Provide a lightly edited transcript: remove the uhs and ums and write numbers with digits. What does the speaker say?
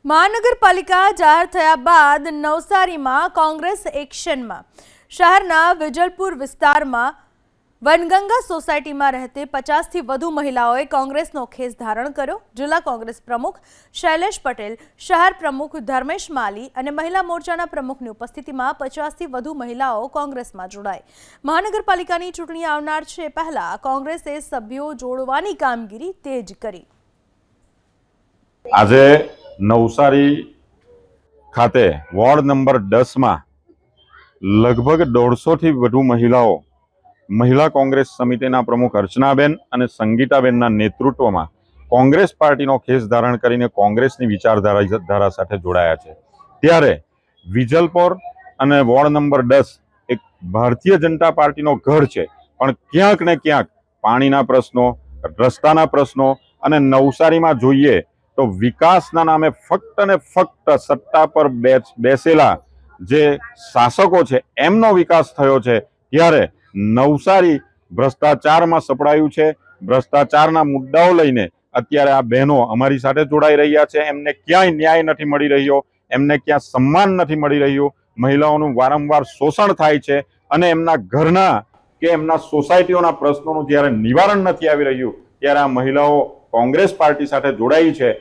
મહાનગરપાલિકા જાહેર થયા બાદ નવસારીમાં કોંગ્રેસ એક્શનમાં શહેરના વિજલપુર વિસ્તારમાં વનગંગા સોસાયટીમાં રહેતી 50થી વધુ મહિલાઓએ કોંગ્રેસનો ખેસ ધારણ કર્યો। જિલ્લા કોંગ્રેસ પ્રમુખ શૈલેષ પટેલ, શહેર પ્રમુખ ધર્મેશ માલી અને મહિલા મોરચાના પ્રમુખની ઉપસ્થિતિમાં 50થી વધુ મહિલાઓ કોંગ્રેસમાં જોડાઈ। મહાનગરપાલિકાની ચૂંટણી આવનાર છે, પહેલા કોંગ્રેસે સભ્યો જોડવાની કામગીરી તેજ કરી। આજે નવસારી ખાતે વોર્ડ નંબર 10 માં લગભગ 150 થી વધુ મહિલાઓ મહિલા કોંગ્રેસ સમિતિના પ્રમુખ અર્ચનાબેન અને સંગીતાબેનના નેતૃત્વમાં કોંગ્રેસ પાર્ટીનો ખેસ ધારણ કરીને કોંગ્રેસની વિચારધારા સાથે જોડાયા છે। ત્યારે વિજલપોર અને વોર્ડ નંબર 10 એક ભારતીય જનતા પાર્ટીનો ઘર છે, પણ ક્યાંક ને ક્યાંક પાણીના પ્રશ્નો, રસ્તાના પ્રશ્નો અને નવસારીમાં જોઈએ તો વિકાસના નામે ફક્ત ને ફક્ત સત્તા પર બેસેલા જે શાસકો છે એમનો વિકાસ થયો છે। ત્યારે નવસારી ભ્રષ્ટાચારમાં સપડાયું છે। ભ્રષ્ટાચારના મુદ્દાઓ લઈને અત્યારે આ બહેનો અમારી સાથે જોડાઈ રહ્યા છે। એમને ક્યાંય ન્યાય નથી મળી રહ્યો, એમને ક્યાં સન્માન નથી મળી રહ્યું, મહિલાઓનું વારંવાર શોષણ થાય છે અને એમના ઘરના કે એમના સોસાયટીઓના પ્રશ્નોનું જ્યારે નિવારણ નથી આવી રહ્યું, ત્યારે આ મહિલાઓ કોંગ્રેસ પાર્ટી સાથે જોડાઈ છે